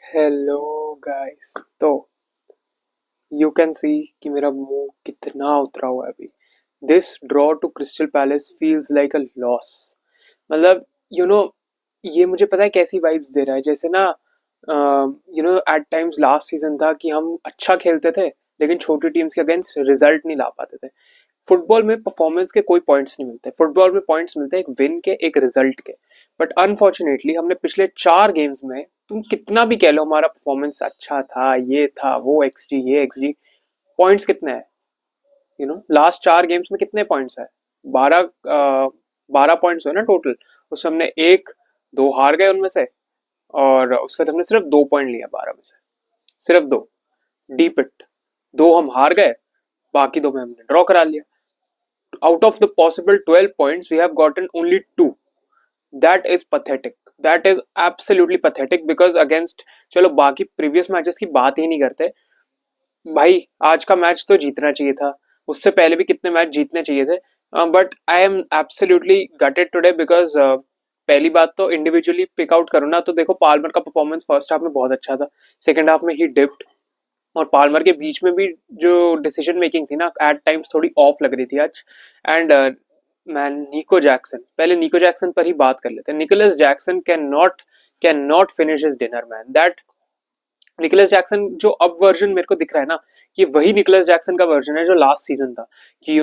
Hello guys. तो you can see कि मेरा मुंह कितना उतरा हुआ है अभी। This draw two crystal palace feels like a loss. मतलब यू नो ये मुझे पता है कैसी वाइब्स दे रहा है, जैसे ना एट टाइम्स लास्ट सीजन था कि हम अच्छा खेलते थे लेकिन छोटी टीम्स के अगेंस्ट रिजल्ट नहीं ला पाते थे। फुटबॉल में परफॉर्मेंस के कोई पॉइंट्स नहीं मिलते, फुटबॉल में पॉइंट्स मिलते हैं एक विन के, एक रिजल्ट के। बट अनफॉर्चुनेटली हमने पिछले 4 गेम्स में, तुम कितना भी कह लो हमारा परफॉर्मेंस अच्छा था, ये था वो, एक्सजी ये एक्सजी, पॉइंट्स कितने हैं? लास्ट 4 गेम्स में कितने पॉइंट्स है? 12 पॉइंट्स हुए ना टोटल। उसमें हमने एक दो हार गए उनमें से, और उसके बाद हमने सिर्फ 2 पॉइंट लिया 12 में से, सिर्फ दो। डीप इट, दो हम हार गए, बाकी दो में हमने ड्रॉ करा लिया। Out of the possible 12 points, we have gotten only 2. That is pathetic. That is absolutely pathetic because against, चलो बाकी प्रीवियस मैचेस की बात ही नहीं करते भाई, आज का मैच तो जीतना चाहिए था, उससे पहले भी कितने मैच जीतने चाहिए थे। But I am absolutely gated today because पहली बात तो इंडिविजुअली पिक आउट करो ना, तो देखो पाल्मर का परफॉर्मेंस फर्स्ट हाफ में बहुत अच्छा था, सेकंड हाफ में ही डिप्ड। और पाल्मर के बीच में भी जो डिसीजन मेकिंग थी ना, एट टाइम्स थोड़ी ऑफ लग रही थी आज। एंड मैन, निको जैक्सन, पहले निको जैक्सन पर ही बात कर लेते हैं। Nicholas Jackson can not finish his dinner man. That Nicholas Jackson जो अब वर्जन मेरे को दिख रहा है ना, ये वही निकोलस जैक्सन का वर्जन है जो लास्ट सीजन था, कि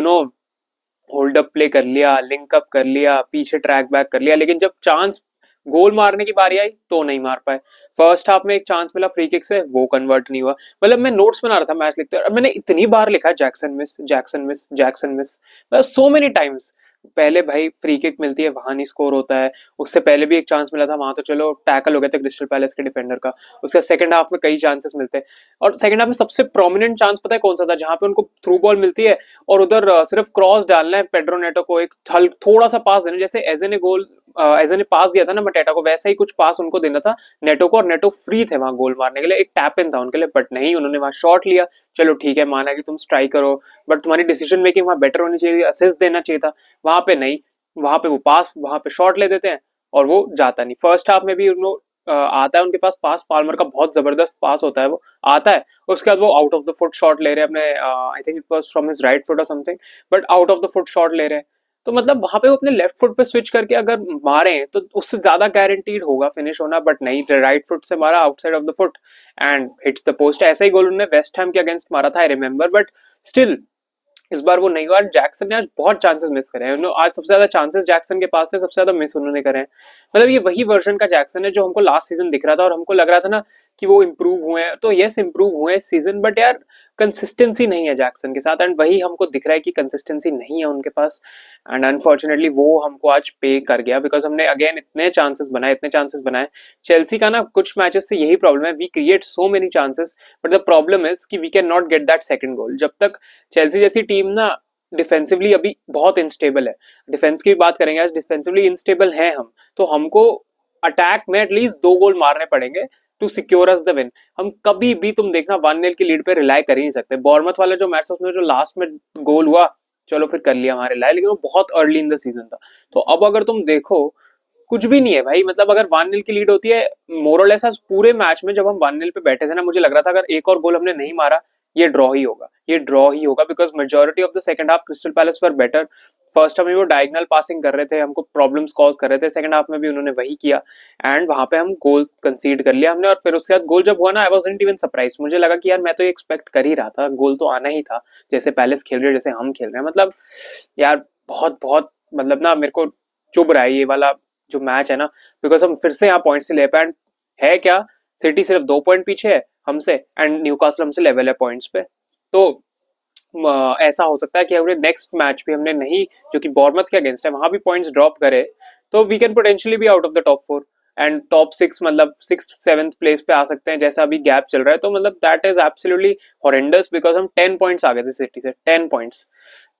होल्ड अप प्ले कर लिया, लिंक अप कर लिया, पीछे ट्रैक बैक कर लिया, लेकिन जब चांस गोल मारने की बारी आई तो नहीं मार पाए। फर्स्ट हाफ में एक चांस मिला फ्री किक से, वो कन्वर्ट नहीं हुआ। मतलब मैं नोट्स बना रहा था मैच लिखते, और मैंने इतनी बार लिखा Jackson miss, Jackson miss, Jackson miss, मतलब सो मेनी टाइम्स। पहले भाई फ्री किक मिलती है, वहां नहीं स्कोर होता है। उससे पहले भी एक चांस मिला था, वहां तो चलो टैकल हो गया था क्रिस्टल पैलेस के डिफेंडर का। उसका सेकंड हाफ में कई चांसेस मिलते हैं, और सेकंड हाफ में सबसे प्रोमिनेंट चांस पता है कौन सा था? जहां पे उनको थ्रू बॉल मिलती है और उधर सिर्फ क्रॉस डालना है पेड्रो नेटो को, एक थोड़ा सा पास देना, जैसे एजे ने गोल एजे ने पास दिया था ना मटेटा को, वैसा ही कुछ पास उनको देना था नेटो को, और नेटो फ्री थे वहां गोल मारने के लिए, एक टैप इन था उनके लिए। बट नहीं, उन्होंने वहां शॉट लिया। चलो ठीक है, माना कि तुम स्ट्राइकर हो, बट तुम्हारी डिसीजन मेकिंग वहां बेटर होनी चाहिए, असिस्ट देना चाहिए था। वहां पे नहीं, वहां पे वो पास, वहां पे शॉट ले देते हैं और वो जाता नहीं। फर्स्ट हाफ में भी उन लोग आता है उनके पास पास, पाल्मर का बहुत जबरदस्त पास होता है, वो आता है, उसके बाद वो out of the foot shot ले रहे हैं अपने, I think it was from his right foot और something, but out of the foot shot ले रहे हैं। तो मतलब वहां पे वो अपने लेफ्ट फुट पे स्विच करके अगर मारे तो उससे ज्यादा गारंटीड होगा फिनिश होना, बट नहीं, राइट फुट से मारा outside of the foot and hits the post. ऐसा ही गोल उन्होंने वेस्ट हैम के अगेंस्ट मारा था, आई रिमेंबर, बट स्टिल इस बार वो नहीं हुआ। जैक्सन ने आज बहुत चांसेस मिस करे हैं, आज सबसे ज्यादा चांसेस जैक्सन के पास से सबसे ज्यादा मिस उन्होंने करे हैं। मतलब ये वही वर्जन का जैक्सन है जो हमको लास्ट सीजन दिख रहा था, और हमको लग रहा था ना कि वो इम्प्रूव हुए हैं, तो यस इम्प्रूव हुए इस सीजन, बट यार कंसिस्टेंसी नहीं है जैक्सन के साथ, एंड वही हमको दिख रहा है कि कंसिस्टेंसी नहीं है उनके पास। एंड अनफॉर्चुनेटली वो हमको आज पे कर गया, बिकॉज हमने अगेन इतने चांसेस बनाए। चेल्सी का ना कुछ मैचेस से यही प्रॉब्लम है, we create so many chances, but the problem is कि we can not get that second goal. जब तक चेल्सी जैसी टीम ना डिफेंसिवली अभी बहुत इनस्टेबल है, डिफेंस की बात करेंगे आज, डिफेंसिवली इनस्टेबल है हम, तो हमको अटैक में एटलीस्ट 2 गोल मारने पड़ेंगे to secure us the win. हम कभी भी, तुम देखना, 1-0 की लीड पे रिलाई कर ही नहीं सकते। बॉर्मथ वाला जो मैच था उसमें जो लास्ट में गोल हुआ, चलो फिर कर लिया हमारे रिलाई, लेकिन वो बहुत अर्ली इन द सीजन था। तो अब अगर तुम देखो, कुछ भी नहीं है भाई। मतलब अगर 1-0 की लीड होती है, मोरलेस आज पूरे मैच में जब हम 1-0 पे बैठे थे ना, मुझे लग रहा था अगर एक और गोल हमने नहीं मारा, ये ड्रॉ ही होगा, ये ड्रॉ ही होगा, because majority of the second half crystal palace were better. First half में वो डायगोनल पासिंग कर रहे थे, हमको प्रॉब्लम्स कॉज कर रहे थे, सेकंड हाफ में भी उन्होंने वही किया, एंड वहां पे हम गोल कंसीड कर लिया हमने। और फिर उसके बाद गोल जब हुआ ना, आई वाजंट इवन सरप्राइज, मुझे लगा कि यार मैं तो ये एक्सपेक्ट कर ही रहा था, गोल तो आना ही था, जैसे पैलेस खेल रहे हैं, जैसे हम खेल रहे हैं। मतलब यार बहुत बहुत, मतलब ना मेरे को चुभ रहा है ये वाला जो मैच है ना, बिकॉज हम फिर से यहाँ पॉइंट से ले पाए। है क्या, सिटी सिर्फ 2 पॉइंट पीछे है हमसे, एंड न्यूकासल हमसे लेवल है पॉइंट्स पे। तो ऐसा हो सकता है कि अगर नेक्स्ट मैच भी हमने नहीं, जो कि बॉर्मथ के अगेंस्ट है, वहां भी पॉइंट्स ड्रॉप करे, तो we can potentially be out of the top 4 and top 6, मतलब 6th 7th प्लेस पे आ सकते हैं, जैसा अभी गैप चल रहा है। तो मतलब that is absolutely horrendous, because हम 10 पॉइंट्स आ गए थे सिटी से, 10 पॉइंट्स।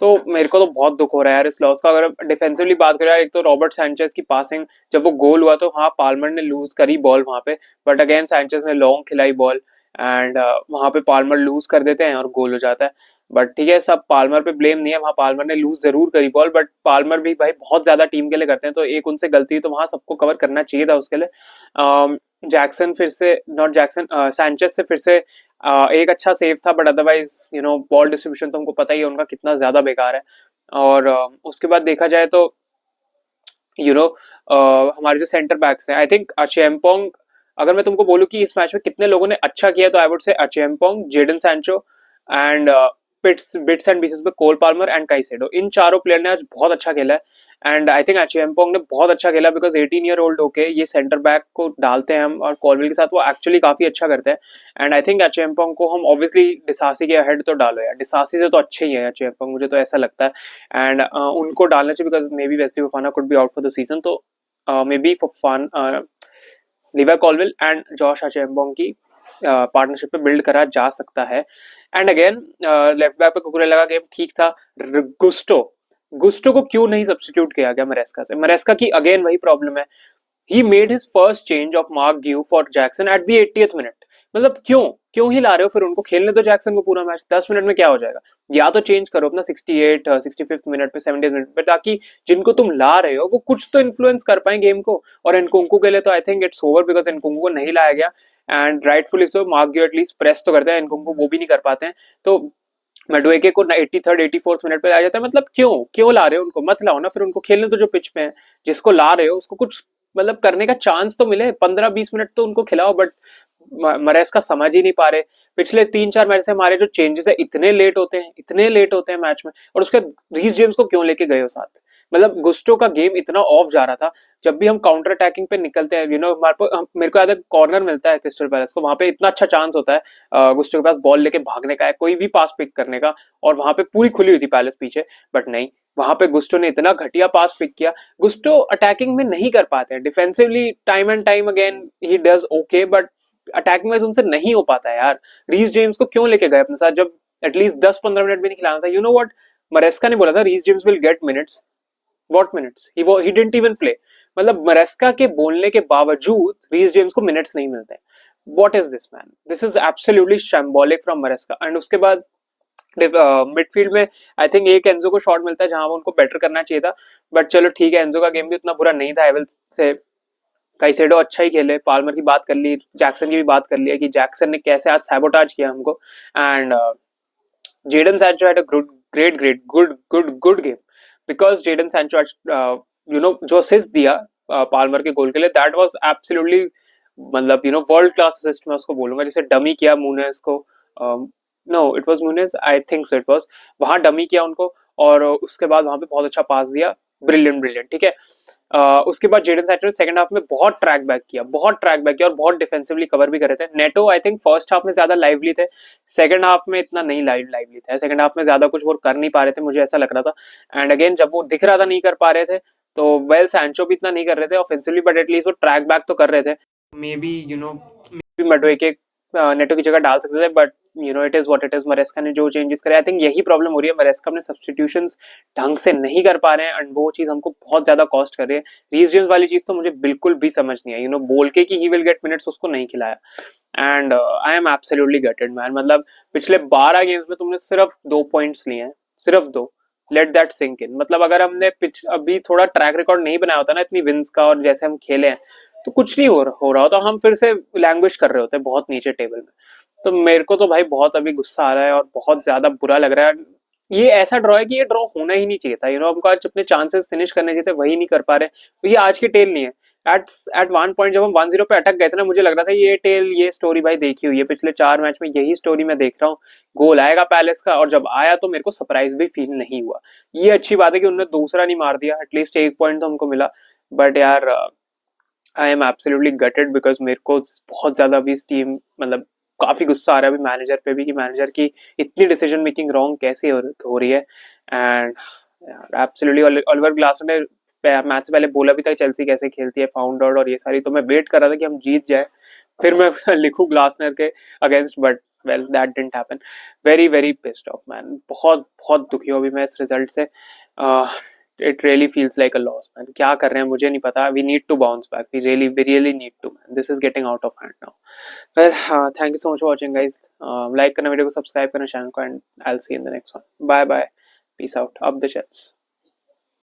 तो मेरे को तो बहुत दुख हो रहा है यार इस लॉस का। अगर डिफेंसिवली बात करें, एक तो रॉबर्ट सैंचेज की पासिंग, जब वो गोल हुआ तो हाँ पाल्मर ने लूज करी बॉल वहां पे, बट अगेन सैंचेज ने लॉन्ग खिलाई बॉल, एंड वहां पे पाल्मर लूज कर देते हैं और गोल हो जाता है। बट ठीक है, सब पाल्मर पे ब्लेम नहीं है, वहां पाल्मर ने लूज जरूर करी बॉल, बट पाल्मर भी भाई बहुत ज्यादा टीम के लिए करते हैं, तो एक उनसे गलती तो वहां सबको कवर करना चाहिए था उसके लिए। जैक्सन फिर से नॉट जैक्सन सैंचेस से फिर से एक अच्छा सेव था, बट अदरवाइज बॉल डिस्ट्रीब्यूशन तो हमको पता ही है उनका कितना ज्यादा बेकार है। और उसके बाद देखा जाए तो हमारे जो सेंटर बैक्स हैं, आई थिंक अचेम्पोंग, अगर मैं तुमको बोलूं कि इस मैच में कितने लोगों ने अच्छा किया तो I would say Acheampong, Jadon Sancho and bits bits and pieces में कोल पाल्मर एंड काइसेडो, इन चारों प्लेयर ने आज बहुत अच्छा खेला है। एंड आई थिंक अचेम्पोंग ने बहुत अच्छा खेला बिकॉज 18 ईयर ओल्ड होके ये सेंटर बैक को डालते हैं हम, और कॉलविल के साथ वो एक्चुअली काफी अच्छा करते हैं। एंड आई थिंक अचेम्पोंग को हम ऑब्वियसली डिसासी के हेड तो डालो यार, डिसासी से तो अच्छे ही है अचेम्पोंग, मुझे तो ऐसा लगता है। एंड उनको डालना चाहिए because maybe Wesley Fofana could be out for the season, तो maybe Fofana Levi Colwill and Josh Acheampong की पार्टनरशिप पे बिल्ड करा जा सकता है। एंड अगेन लेफ्ट बैक पे कुकुरेला का गेम ठीक था। गुस्टो गुस्टो को क्यों नहीं सब्स्टिट्यूट किया गया मरेस्का से? मरेस्का की अगेन वही प्रॉब्लम है, he made his first change of mark give for Jackson at the 80th minute. मतलब क्यों क्यों ही ला रहे हो फिर उनको? खेलने तो जैक्सन को पूरा मैच, 10 मिनट में क्या हो जाएगा? या तो चेंज करो अपना 65th मिनट पे, 70th मिनट पे, ताकि जिनको तुम ला रहे हो वो कुछ तो इन्फ्लुएंस कर पाए गेम को। और एनकुंकू के लिए तो I think it's over because Nkunku को नहीं लाया गया, and rightfully so. Marc Guiu at least press तो करते हैं, एनकुंकू वो भी नहीं कर पाते हैं। तो मेडुएके को 83rd 84th मिनट पे लाया जाता है। मतलब क्यों क्यों ला रहे हो उनको? मत लाओ ना फिर उनको, खेलने तो जो पिच पे है। जिसको ला रहे हो उसको कुछ मतलब करने का चांस तो मिले, 15-20 मिनट तो उनको खिलाओ। बट मरेस का समझ ही नहीं पा रहे। पिछले 3-4 मैच से हमारे जो चेंजेस है इतने लेट होते हैं, इतने लेट होते हैं मैच में। और उसके रीस जेम्स को क्यों लेके गए हो साथ? मतलब गुस्टो का गेम इतना ऑफ जा रहा था। जब भी हम काउंटर अटैकिंग पे निकलते हैं, मेरे को याद है कॉर्नर मिलता है क्रिस्टल पैलेस को, वहां पे इतना अच्छा चांस होता है गुस्टो के पास बॉल लेके भागने का है, कोई भी पास पिक करने का, और वहां पे पूरी खुली हुई थी पैलेस पीछे। बट नहीं, वहां पे गुस्टो ने इतना घटिया पास पिक किया। गुस्टो अटैकिंग में नहीं कर पाते हैं, defensively time and time again he does okay, but attacking wise उनसे नहीं हो पाता है यार। रीस जेम्स को क्यों लेके गए अपने साथ जब एटलीस्ट 10-15 मिनट भी नहीं खिलाना था? यू नो व्हाट, मरेस्का ने बोला था Reece James will get minutes. What minutes? He didn't even play. मतलब मरेस्का के बोलने के बावजूद रीस जेम्स को मिनट्स नहीं मिलते। What is this man? This is absolutely shambolic from Maresca. And उसके बाद मिडफील्ड में आई थिंक एक एंजो को शॉट मिलता है जहां वो उनको बेटर करना चाहिए था। बट चलो ठीक है, एंजो का गेम भी उतना बुरा नहीं था एवल से। काइसेडो अच्छा ही खेले, पाल्मर की बात कर ली, जैक्सन की भी बात कर लिया कि जैक्सन ने कैसे आज सैबोटाज किया हमको। And Jadon Sancho had a great great good good good game, because Jadon Sancho आज जो असिस्ट दिया पाल्मर के गोल के लिए, दैट वाज एब्सोल्युटली मतलब वर्ल्ड क्लास असिस्ट मैं उसको बोलूंगा। जैसे डमी किया मूनेस को, no it was Muniz, I think so it was, वहां डमी किया उनको, और उसके बाद वहां पे बहुत अच्छा पास दिया। ब्रिलियंट ब्रिलियंट, ठीक है। उसके बाद जेडन सैंचो ने सेकंड हाफ में बहुत ट्रैक बैक किया, बहुत ट्रैक बैक किया, और बहुत डिफेंसिवली कवर भी करे थे। NATO I think first half में ज्यादा लाइवली थे, सेकंड हाफ में इतना नहीं लाइवली थे। सेकंड हाफ में ज्यादा कुछ वो कर नहीं पा रहे थे, मुझे ऐसा लग रहा था। एंड अगेन जब वो दिख रहा था नहीं कर पा रहे थे, तो वेल सैंचो भी इतना नहीं कर रहे थे ऑफेंसिवली, बट एटलीस्ट वो ट्रैक बैक तो कर रहे थे। मे बी मेडवेके नेटो की जगह डाल सकते थे, but it is what it is. मरेस्का ने जो चेंजेस करे, आई थिंक यही प्रॉब्लम हो रही है, मरेस्का अपने सब्स्टिट्यूशंस ढंग से नहीं कर पा रहे हैं, एंड वो चीज हमको बहुत ज्यादा कॉस्ट कर रही है। रीस जेम्स वाली चीज तो मुझे बिल्कुल भी समझ नहीं आई, बोल के कि ही विल गेट मिनट्स, उसको नहीं खिलाया। And I am absolutely gated man. मतलब पिछले 12 गेम्स में तुमने सिर्फ 2 पॉइंट्स लिए हैं, सिर्फ 2। Let that sink in. मतलब अगर हमने पिच अभी थोड़ा ट्रैक रिकॉर्ड नहीं बनाया होता ना इतनी विंस का, और जैसे हम खेले हैं, तो कुछ नहीं हो रहा होता, हम फिर से लैंग्वेज कर रहे होते बहुत नीचे टेबल में। तो मेरे को तो भाई बहुत अभी गुस्सा आ रहा है और बहुत ज्यादा बुरा लग रहा है। ये ऐसा ड्रॉ है कि ये ड्रॉ होना ही नहीं चाहिए था। हमको आज अपने चांसेस फिनिश करने चाहिए थे, वही नहीं कर पा रहे। तो ये आज की टेल नहीं है। एट एट वन पॉइंट जब हम 1-0 पे अटक गए थे ना, मुझे लग रहा था ये टेल, ये स्टोरी भाई देखी हुई है पिछले 4 मैच में, यही स्टोरी मैं देख रहा हूँ। गोल आएगा पैलेस का, और जब आया तो मेरे को सरप्राइज भी फील नहीं हुआ। ये अच्छी बात है कि उन्होंने दूसरा नहीं मार दिया, एटलीस्ट 1 पॉइंट तो हमको मिला। बट यार I am absolutely gated because मेरे को बहुत ज्यादा अभी इस टीम मतलब काफी गुस्सा आ रहा है अभी मैनेजर पे भी, कि मैनेजर की इतनी डिसीजन मेकिंग रॉन्ग कैसे हो रही है। एंड एब्सोल्युटली ओलिवर ग्लासनर ने मैच से पहले बोला भी था चेल्सी कैसे खेलती है, फाउंड आउट और ये सारी, तो मैं वेट कर रहा था कि हम जीत जाए फिर मैं लिखूं ग्लासनर के against, but well that didn't happen. Very very pissed off man, बहुत बहुत दुखी हूं अभी मैं इस रिजल्ट से। it really feels like a loss man. क्या कर रहे हैं मुझे नहीं पता। We need to bounce back, we really need to man. This is getting out of hand now. Well, thank you so much for watching guys. Like करना video को, subscribe करना चैनल को, and I'll see you in the next one. Bye bye, peace out, up the jets.